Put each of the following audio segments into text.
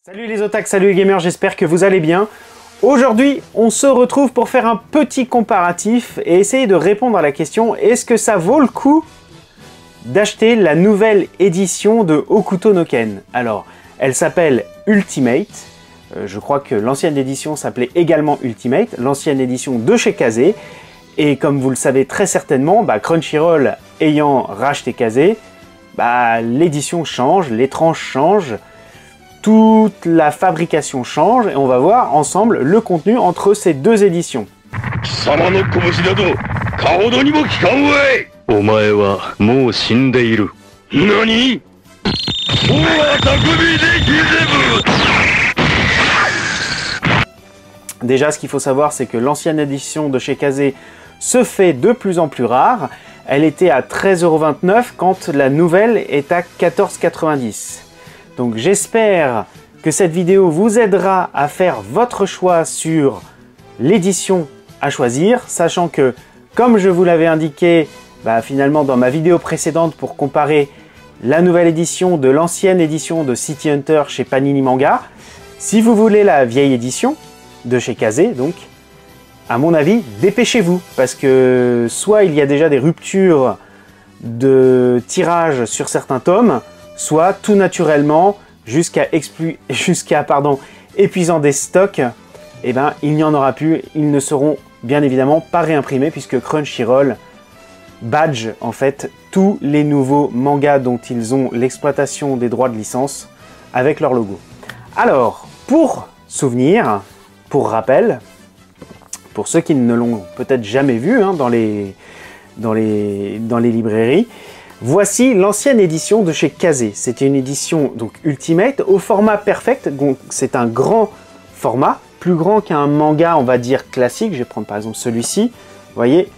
Salut les otaks, salut les gamers, j'espère que vous allez bien. Aujourd'hui, on se retrouve pour faire un petit comparatif et essayer de répondre à la question: est-ce que ça vaut le coup d'acheter la nouvelle édition de Hokuto no Ken? Alors, elle s'appelle Ultimate. Je crois que l'ancienne édition s'appelait également Ultimate, l'ancienne édition de chez Kazé. Et comme vous le savez très certainement, Crunchyroll ayant racheté Kazé, l'édition change, les tranches changent. Toute la fabrication change et on va voir ensemble le contenu entre ces deux éditions. Déjà, ce qu'il faut savoir, c'est que l'ancienne édition de chez Kazé se fait de plus en plus rare. Elle était à 13,29 € quand la nouvelle est à 14,90 €. Donc j'espère que cette vidéo vous aidera à faire votre choix sur l'édition à choisir, sachant que, comme je vous l'avais indiqué finalement dans ma vidéo précédente pour comparer la nouvelle édition de l'ancienne édition de City Hunter chez Panini Manga, si vous voulez la vieille édition de chez Kazé, donc, à mon avis, dépêchez-vous, parce que soit il y a déjà des ruptures de tirage sur certains tomes, soit tout naturellement, jusqu'à épuisant des stocks, il n'y en aura plus, ils ne seront bien évidemment pas réimprimés puisque Crunchyroll badge en fait tous les nouveaux mangas dont ils ont l'exploitation des droits de licence avec leur logo. Alors, pour souvenir, pour rappel, pour ceux qui ne l'ont peut-être jamais vu dans les librairies, voici l'ancienne édition de chez Kazé. C'était une édition donc Ultimate au format Perfect. C'est un grand format, plus grand qu'un manga, on va dire classique. Je vais prendre par exemple celui-ci. Vous voyez,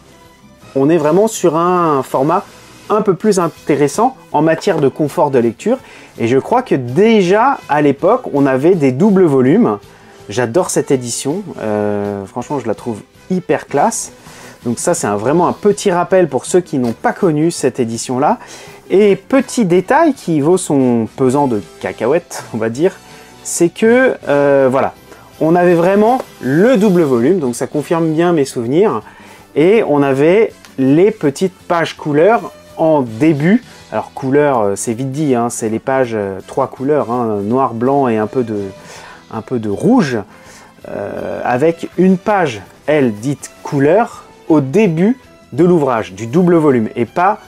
on est vraiment sur un format un peu plus intéressant en matière de confort de lecture. Et je crois que déjà à l'époque, on avait des doubles volumes. J'adore cette édition. Franchement, je la trouve hyper classe. Donc ça, c'est vraiment un petit rappel pour ceux qui n'ont pas connu cette édition-là. Et petit détail qui vaut son pesant de cacahuètes, on va dire, c'est que, voilà, on avait vraiment le double volume, donc ça confirme bien mes souvenirs. Et on avait les petites pages couleurs en début. Alors couleur, c'est vite dit, c'est les pages 3 couleurs, noir, blanc et un peu de rouge, avec une page, elle, dite couleur, au début de l'ouvrage, du double volume, et pas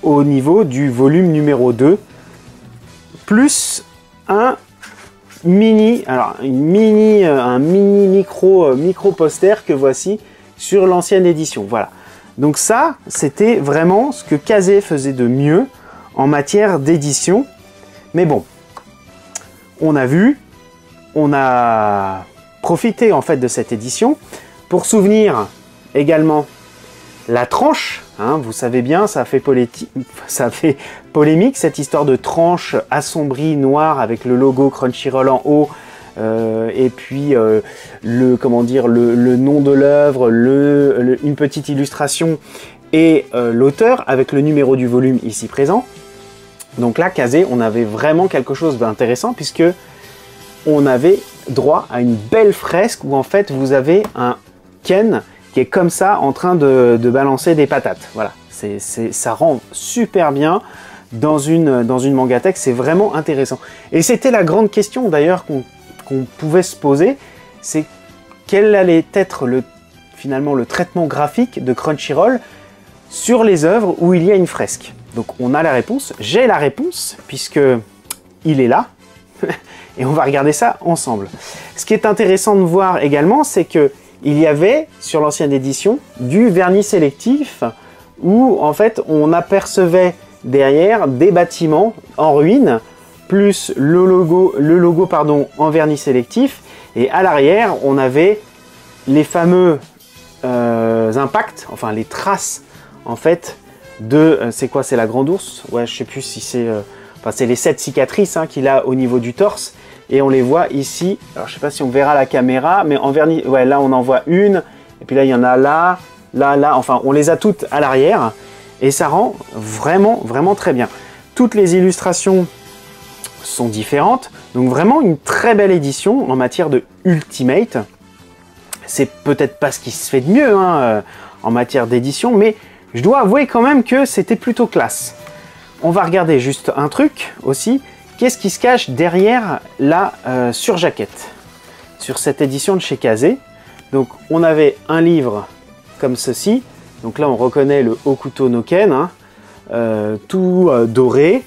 au niveau du volume numéro 2, plus un mini micro poster que voici sur l'ancienne édition. Voilà. Donc ça, c'était vraiment ce que Kazé faisait de mieux en matière d'édition. Mais bon, on a vu, on a profité en fait de cette édition pour souvenir également la tranche, vous savez bien, ça fait polémique cette histoire de tranche assombrie noire avec le logo Crunchyroll en haut, et puis le nom de l'œuvre, une petite illustration et l'auteur avec le numéro du volume ici présent. Donc là, Kazé, on avait vraiment quelque chose d'intéressant puisque on avait droit à une belle fresque où en fait vous avez un Ken qui est comme ça en train de balancer des patates. Voilà, ça rend super bien dans une mangatech, c'est vraiment intéressant. Et c'était la grande question d'ailleurs qu'on pouvait se poser, c'est quel allait être finalement le traitement graphique de Crunchyroll sur les œuvres où il y a une fresque. Donc on a la réponse, j'ai la réponse puisque il est là. Et on va regarder ça ensemble. Ce qui est intéressant de voir également, c'est que il y avait sur l'ancienne édition du vernis sélectif où en fait on apercevait derrière des bâtiments en ruine plus le logo en vernis sélectif, et à l'arrière on avait les fameux impacts, enfin les traces en fait de c'est quoi, c'est la grande ours, ouais, je sais plus si c'est c'est les 7 cicatrices qu'il a au niveau du torse. Et on les voit ici, alors je sais pas si on verra à la caméra, mais en vernis, ouais, là on en voit une, et puis là il y en a là, enfin on les a toutes à l'arrière, et ça rend vraiment très bien. Toutes les illustrations sont différentes. Donc vraiment une très belle édition en matière de Ultimate. C'est peut-être pas ce qui se fait de mieux hein, en matière d'édition, mais je dois avouer quand même que c'était plutôt classe. On va regarder juste un truc aussi. Qu'est-ce qui se cache derrière la surjaquette sur cette édition de chez Kazé? Donc on avait un livre comme ceci. Donc là on reconnaît le Hokuto no Ken, hein, tout doré.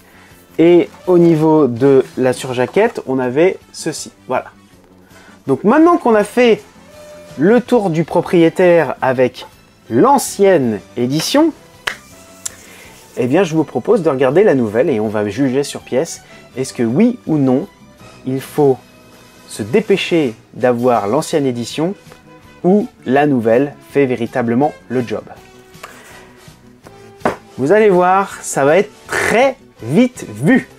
Et au niveau de la surjaquette, on avait ceci. Voilà. Donc maintenant qu'on a fait le tour du propriétaire avec l'ancienne édition, eh bien je vous propose de regarder la nouvelle et on va juger sur pièce. Est-ce que oui ou non, il faut se dépêcher d'avoir l'ancienne édition ou la nouvelle fait véritablement le job? Vous allez voir, ça va être très vite vu.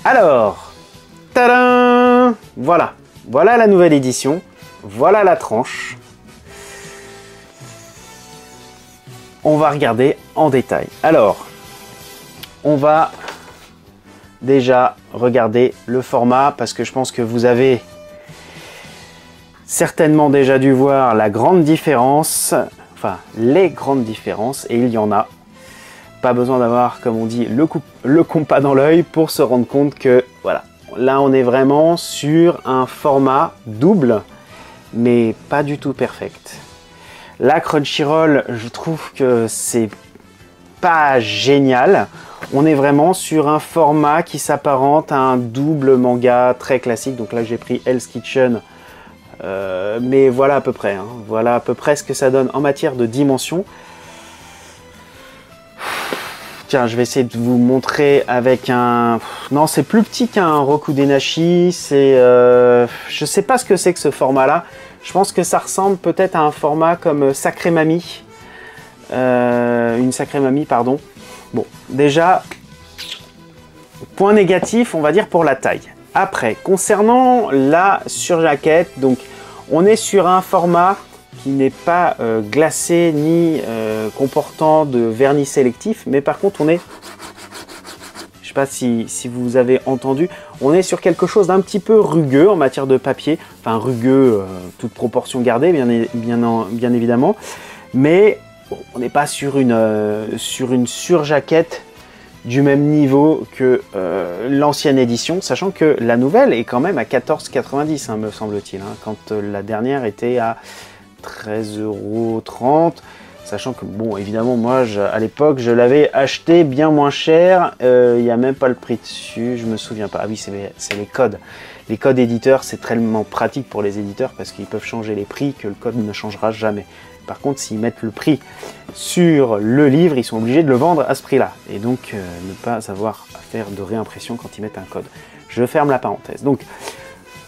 Alors, tadam! Voilà. Voilà la nouvelle édition. Voilà la tranche. On va regarder en détail. Alors, on va déjà regarder le format parce que je pense que vous avez certainement déjà dû voir la grande différence, enfin les grandes différences, et il y en a. Pas besoin d'avoir, comme on dit, le compas dans l'œil pour se rendre compte que, voilà, là on est vraiment sur un format double, mais pas du tout perfect. La Crunchyroll, je trouve que c'est pas génial. On est vraiment sur un format qui s'apparente à un double manga très classique. Donc là j'ai pris Hell's Kitchen, mais voilà à peu près. Hein. Voilà à peu près ce que ça donne en matière de dimension. Tiens, je vais essayer de vous montrer avec un... Non, c'est plus petit qu'un Rokudenashi. C'est, je sais pas ce que c'est que ce format-là. Je pense que ça ressemble peut-être à un format comme Sacré Mamie. Une Sacré Mamie, pardon. Bon, déjà, point négatif, on va dire pour la taille. Après, concernant la surjaquette, donc on est sur un format qui n'est pas glacé ni comportant de vernis sélectif, mais par contre on est, je sais pas si vous avez entendu, on est sur quelque chose d'un petit peu rugueux en matière de papier, enfin rugueux, toute proportion gardée bien évidemment, mais bon, on n'est pas sur une surjaquette du même niveau que l'ancienne édition, sachant que la nouvelle est quand même à 14,90 hein, me semble-t-il, hein, quand la dernière était à 13,30 €, sachant que, bon, évidemment, moi, à l'époque, je l'avais acheté bien moins cher, il n'y a même pas le prix dessus, je me souviens pas. Ah oui, c'est les codes. Les codes éditeurs, c'est tellement pratique pour les éditeurs, parce qu'ils peuvent changer les prix, que le code ne changera jamais. Par contre, s'ils mettent le prix sur le livre, ils sont obligés de le vendre à ce prix-là, et donc ne pas avoir à faire de réimpression quand ils mettent un code. Je ferme la parenthèse. Donc,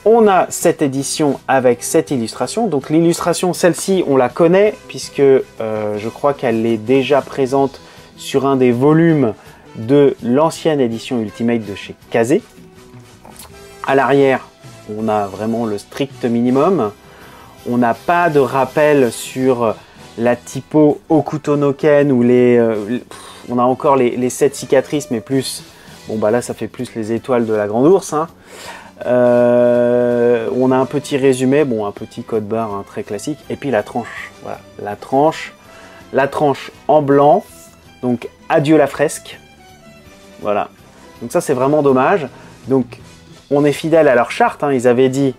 on a cette édition avec cette illustration. Donc l'illustration, celle-ci, on la connaît puisque je crois qu'elle est déjà présente sur un des volumes de l'ancienne édition Ultimate de chez Kazé. À l'arrière, on a vraiment le strict minimum. On n'a pas de rappel sur la typo Hokuto no Ken ou on a encore les 7 cicatrices, mais plus, bon bah là ça fait plus les étoiles de la Grande Ourse, hein. On a un petit résumé, bon, un petit code barre hein, très classique, et puis la tranche. Voilà, la tranche en blanc. Donc adieu la fresque. Voilà. Donc ça c'est vraiment dommage. Donc on est fidèle à leur charte. Hein. Ils avaient dit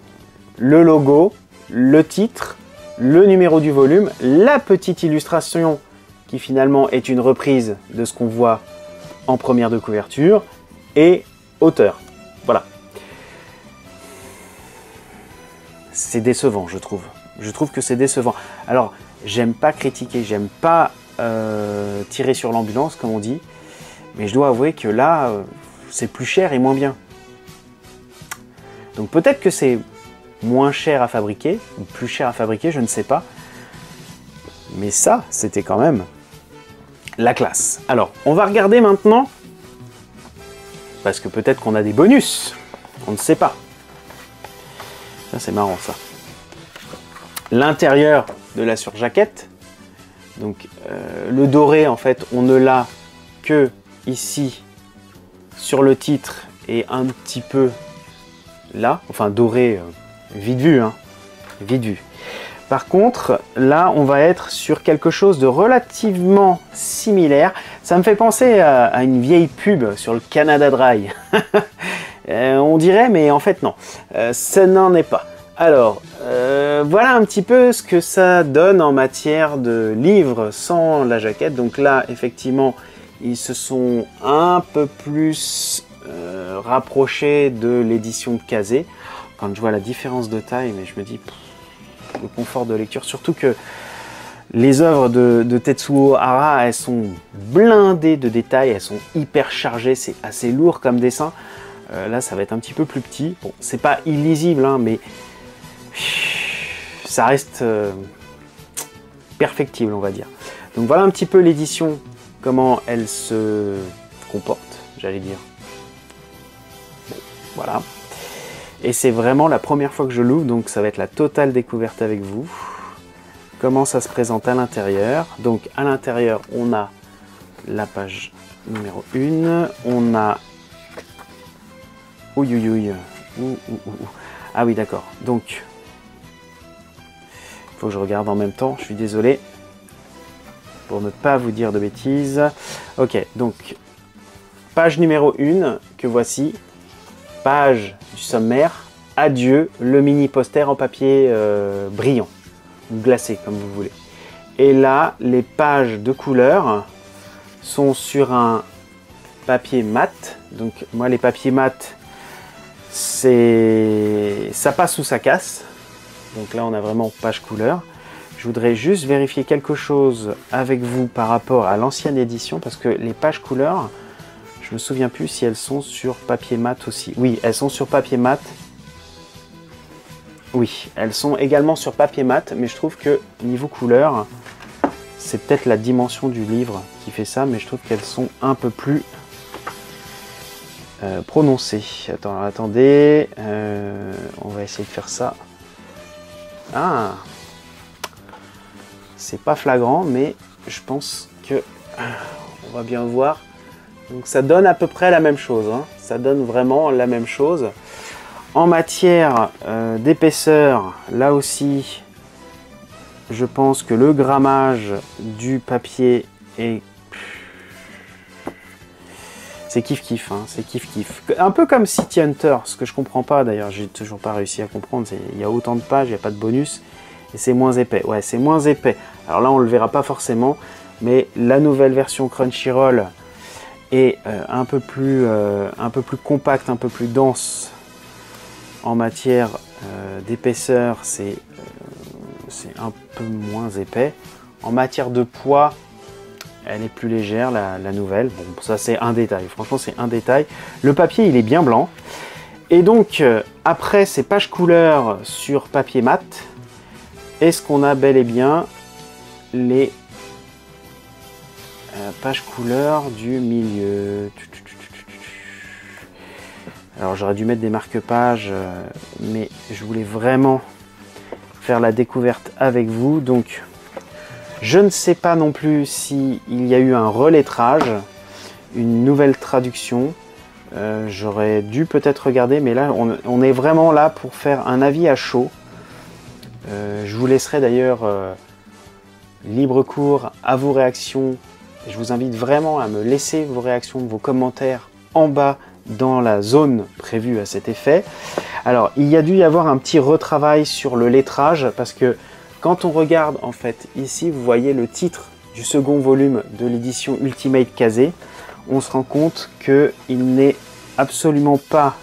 le logo, le titre, le numéro du volume, la petite illustration qui finalement est une reprise de ce qu'on voit en première de couverture et auteur. Voilà. C'est décevant, je trouve. Je trouve que c'est décevant. Alors, j'aime pas critiquer, j'aime pas tirer sur l'ambulance, comme on dit, mais je dois avouer que là, c'est plus cher et moins bien. Donc peut-être que c'est moins cher à fabriquer, ou plus cher à fabriquer, je ne sais pas. Mais ça, c'était quand même la classe. Alors, on va regarder maintenant, parce que peut-être qu'on a des bonus, on ne sait pas. Ça, c'est marrant, ça. L'intérieur de la surjaquette. Donc, le doré, en fait, on ne l'a que ici, sur le titre est un petit peu là, enfin doré, vite vu, hein, vite vu. Par contre, là, on va être sur quelque chose de relativement similaire. Ça me fait penser à une vieille pub sur le Canada Dry. On dirait, mais en fait, non. Ça n'en est pas. Alors, voilà un petit peu ce que ça donne en matière de livres sans la jaquette. Donc là, effectivement, ils se sont un peu plus rapprochés de l'édition de Kazé. Quand je vois la différence de taille, mais je me dis... le confort de lecture, surtout que les œuvres de Tetsuo Hara, elles sont blindées de détails, elles sont hyper chargées, c'est assez lourd comme dessin. Là, ça va être un petit peu plus petit. Bon, c'est pas illisible, hein, mais ça reste perfectible, on va dire. Donc voilà un petit peu l'édition, comment elle se comporte, j'allais dire. Bon, voilà. Et c'est vraiment la première fois que je l'ouvre, donc ça va être la totale découverte avec vous. Comment ça se présente à l'intérieur. Donc à l'intérieur, on a la page numéro 1. On a... Ouh, ouh, ouh. Ouh, ouh, ouh. Ah oui, d'accord. Donc, il faut que je regarde en même temps, je suis désolé. Pour ne pas vous dire de bêtises. Ok, donc, page numéro 1, que voici. Page du sommaire, adieu, le mini poster en papier brillant, ou glacé comme vous voulez. Et là, les pages de couleur sont sur un papier mat. Donc moi, les papiers mat, ça passe ou ça casse. Donc là, on a vraiment page couleur. Je voudrais juste vérifier quelque chose avec vous par rapport à l'ancienne édition, parce que les pages couleur, je me souviens plus si elles sont sur papier mat aussi. Oui, elles sont sur papier mat. Oui, elles sont également sur papier mat, mais je trouve que niveau couleur, c'est peut-être la dimension du livre qui fait ça, mais je trouve qu'elles sont un peu plus prononcées. Attendez, on va essayer de faire ça. Ah, c'est pas flagrant, mais je pense que on va bien voir. Donc ça donne à peu près la même chose, hein. Ça donne vraiment la même chose. En matière d'épaisseur, là aussi, je pense que le grammage du papier est... C'est kiff-kiff, hein, c'est kiff-kiff. Un peu comme City Hunter, ce que je comprends pas d'ailleurs, j'ai toujours pas réussi à comprendre, il y a autant de pages, il n'y a pas de bonus, et c'est moins épais. Ouais, c'est moins épais. Alors là, on le verra pas forcément, mais la nouvelle version Crunchyroll est un peu plus compacte, un peu plus dense en matière d'épaisseur, c'est un peu moins épais. En matière de poids, elle est plus légère, la nouvelle. Bon, ça c'est un détail, franchement c'est un détail. Le papier, il est bien blanc. Et donc, après ces pages couleurs sur papier mat, est-ce qu'on a bel et bien les pages couleurs du milieu? Alors j'aurais dû mettre des marque-pages, mais je voulais vraiment faire la découverte avec vous. Donc je ne sais pas non plus s'il y a eu un relettrage, une nouvelle traduction. J'aurais dû peut-être regarder, mais là on est vraiment là pour faire un avis à chaud. Je vous laisserai d'ailleurs libre cours à vos réactions. Je vous invite vraiment à me laisser vos réactions, vos commentaires en bas dans la zone prévue à cet effet. Alors, il y a dû y avoir un petit retravail sur le lettrage parce que quand on regarde, en fait, ici, vous voyez le titre du second volume de l'édition Ultimate Kazé, on se rend compte qu'il n'est absolument pas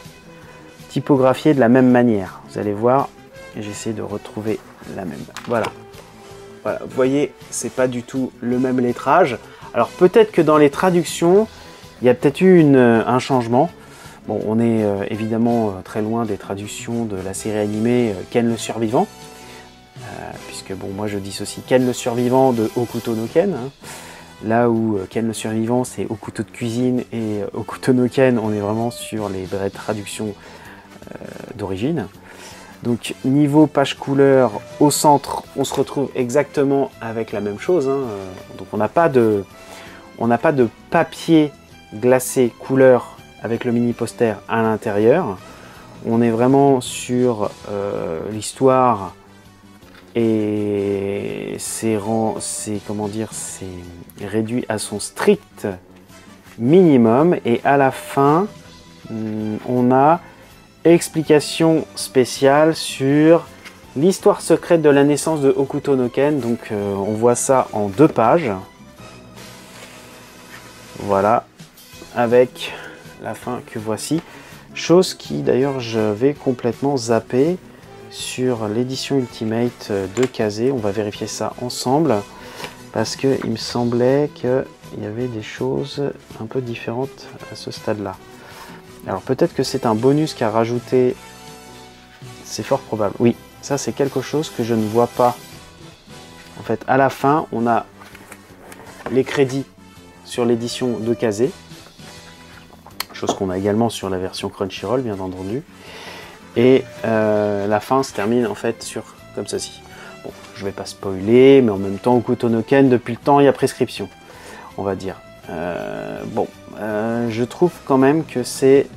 typographié de la même manière. Vous allez voir, j'essaie de retrouver la même. Voilà. Voilà, vous voyez, c'est pas du tout le même lettrage. Alors peut-être que dans les traductions, il y a peut-être eu un changement. Bon, on est évidemment très loin des traductions de la série animée Ken le Survivant. Puisque bon, moi je dissocie Ken le Survivant de Hokuto no Ken. Hein. Là où Ken le Survivant c'est au couteau de cuisine et Hokuto no Ken, on est vraiment sur les vraies traductions d'origine. Donc niveau page couleur, au centre, on se retrouve exactement avec la même chose. Hein. Donc on n'a pas de papier glacé couleur avec le mini poster à l'intérieur. On est vraiment sur l'histoire et c'est réduit à son strict minimum. Et à la fin, on a explication spéciale sur l'histoire secrète de la naissance de Hokuto no Ken. Donc on voit ça en 2 pages. Voilà, avec la fin que voici. Chose qui d'ailleurs je vais complètement zapper sur l'édition Ultimate de Kazé. On va vérifier ça ensemble parce qu'il me semblait qu'il y avait des choses un peu différentes à ce stade-là. Alors peut-être que c'est un bonus qu'a rajouté, c'est fort probable. Oui, ça c'est quelque chose que je ne vois pas. En fait, à la fin, on a les crédits sur l'édition de Kazé. Chose qu'on a également sur la version Crunchyroll, bien entendu. Et la fin se termine en fait sur comme ceci. Bon, je vais pas spoiler, mais en même temps, Hokuto no Ken, depuis le temps, il y a prescription, on va dire. Je trouve quand même que c'est...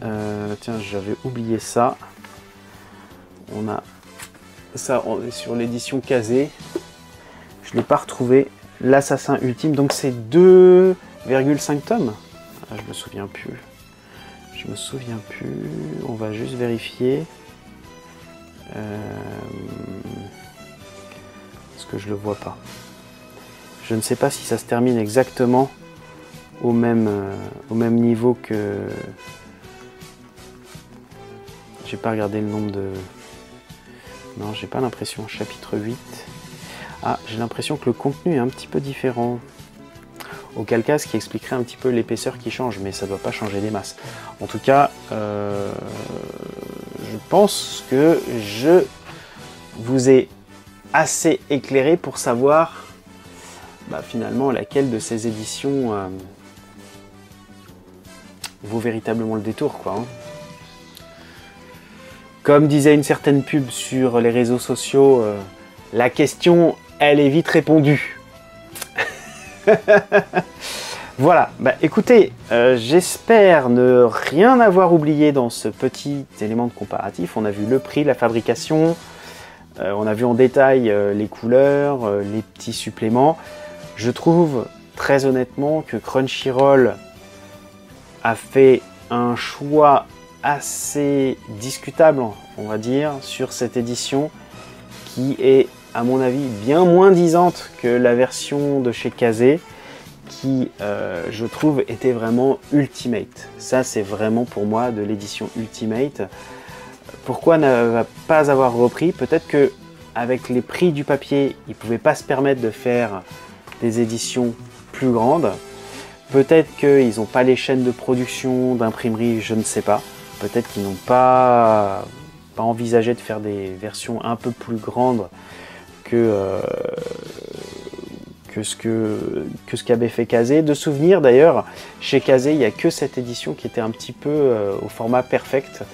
tiens, j'avais oublié ça. On a ça sur l'édition Kazé. Je l'ai pas retrouvé. L'assassin ultime, donc c'est 2,5 tomes. Ah, je me souviens plus. Je me souviens plus, on va juste vérifier. Parce que je le vois pas. Je ne sais pas si ça se termine exactement au même niveau que... J'ai pas regardé le nombre de... Non, j'ai pas l'impression. Chapitre 8. Ah, j'ai l'impression que le contenu est un petit peu différent. Auquel cas, ce qui expliquerait un petit peu l'épaisseur qui change, mais ça ne doit pas changer des masses. En tout cas, je pense que je vous ai assez éclairé pour savoir finalement laquelle de ces éditions vaut véritablement le détour, quoi, hein. Comme disait une certaine pub sur les réseaux sociaux, la question, elle est vite répondue. Voilà, écoutez, j'espère ne rien avoir oublié dans ce petit élément de comparatif. On a vu le prix, la fabrication, on a vu en détail les couleurs, les petits suppléments. Je trouve très honnêtement que Crunchyroll a fait un choix assez discutable, on va dire, sur cette édition qui est, à mon avis, bien moins disante que la version de chez Kazé, qui, je trouve, était vraiment Ultimate. Ça, c'est vraiment pour moi de l'édition Ultimate. Pourquoi ne pas avoir repris? Peut-être que avec les prix du papier, ils ne pouvaient pas se permettre de faire des éditions plus grandes. Peut-être qu'ils n'ont pas les chaînes de production, d'imprimerie, je ne sais pas. Peut-être qu'ils n'ont pas envisagé de faire des versions un peu plus grandes que ce qu'avait fait Kazé. De souvenir d'ailleurs, chez Kazé, il n'y a que cette édition qui était un petit peu au format perfect.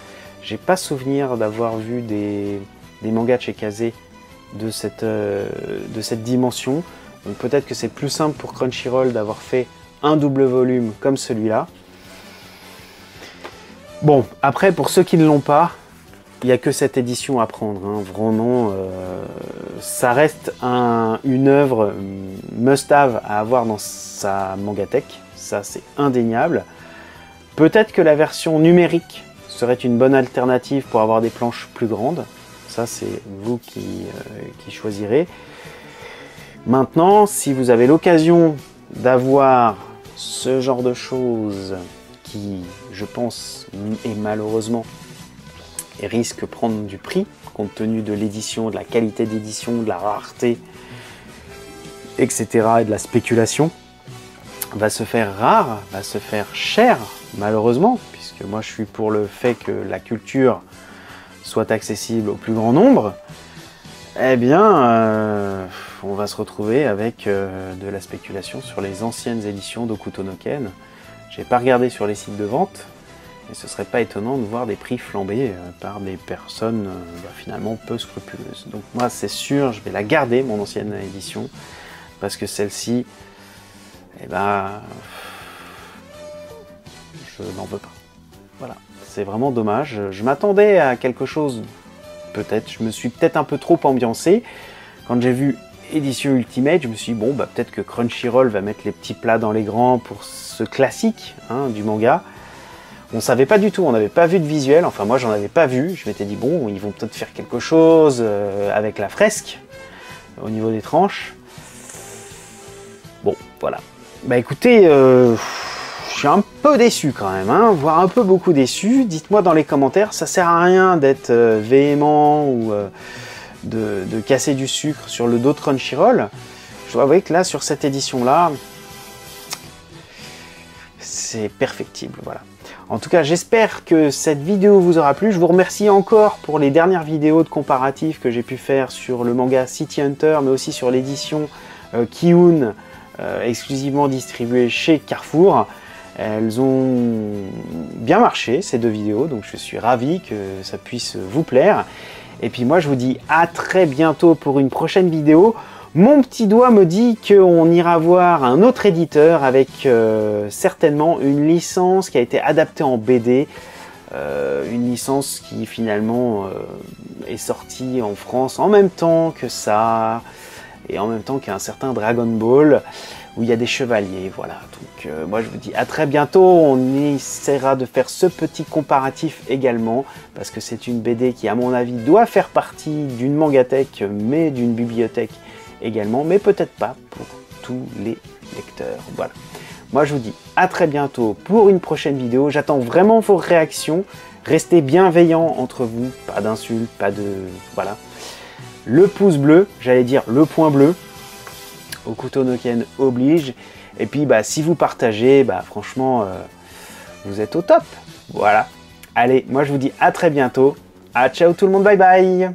J'ai pas souvenir d'avoir vu des mangas de chez Kazé de cette dimension. Donc peut-être que c'est plus simple pour Crunchyroll d'avoir fait un double volume comme celui-là. Bon, après, pour ceux qui ne l'ont pas, il n'y a que cette édition à prendre, hein. Vraiment, ça reste une œuvre must-have à avoir dans sa mangathèque, ça c'est indéniable. Peut-être que la version numérique serait une bonne alternative pour avoir des planches plus grandes, ça c'est vous qui choisirez. Maintenant, si vous avez l'occasion d'avoir ce genre de choses qui, je pense, et malheureusement, risque de prendre du prix, compte tenu de l'édition, de la qualité d'édition, de la rareté, etc., et de la spéculation, va se faire rare, va se faire cher, malheureusement, puisque moi je suis pour le fait que la culture soit accessible au plus grand nombre. Eh bien, on va se retrouver avec de la spéculation sur les anciennes éditions d'Hokuto no Ken. J'ai pas regardé sur les sites de vente, et ce serait pas étonnant de voir des prix flambés par des personnes finalement peu scrupuleuses. Donc moi c'est sûr, je vais la garder, mon ancienne édition, parce que celle-ci, eh ben, je n'en veux pas. Voilà, c'est vraiment dommage. Je m'attendais à quelque chose, peut-être, je me suis peut-être un peu trop ambiancé. Quand j'ai vu édition Ultimate, je me suis dit, bon, bah, peut-être que Crunchyroll va mettre les petits plats dans les grands pour ce classique hein, du manga. On savait pas du tout, on n'avait pas vu de visuel, enfin moi j'en avais pas vu, je m'étais dit bon, ils vont peut-être faire quelque chose avec la fresque, au niveau des tranches. Bon, voilà. Bah écoutez, je suis un peu déçu quand même, hein, voire un peu beaucoup déçu. Dites-moi dans les commentaires, ça sert à rien d'être véhément ou de casser du sucre sur le dos de Crunchyroll. Je dois avouer que là, sur cette édition-là, c'est perfectible, voilà. En tout cas, j'espère que cette vidéo vous aura plu. Je vous remercie encore pour les dernières vidéos de comparatifs que j'ai pu faire sur le manga City Hunter, mais aussi sur l'édition Ki-hoon, exclusivement distribuée chez Carrefour. Elles ont bien marché, ces deux vidéos, donc je suis ravi que ça puisse vous plaire. Et puis moi, je vous dis à très bientôt pour une prochaine vidéo. Mon petit doigt me dit qu'on ira voir un autre éditeur avec certainement une licence qui a été adaptée en BD, une licence qui finalement est sortie en France en même temps que ça, et en même temps qu'un certain Dragon Ball, où il y a des chevaliers, voilà. Donc moi je vous dis à très bientôt, on essaiera de faire ce petit comparatif également, parce que c'est une BD qui à mon avis doit faire partie d'une mangathèque, mais d'une bibliothèque également, mais peut-être pas pour tous les lecteurs. Voilà. Moi, je vous dis à très bientôt pour une prochaine vidéo. J'attends vraiment vos réactions. Restez bienveillants entre vous. Pas d'insultes, pas de... Voilà. Le pouce bleu, j'allais dire le point bleu. Hokuto no Ken oblige. Et puis, bah, si vous partagez, bah, franchement, vous êtes au top. Voilà. Allez, moi, je vous dis à très bientôt. Ah, ciao tout le monde, bye bye.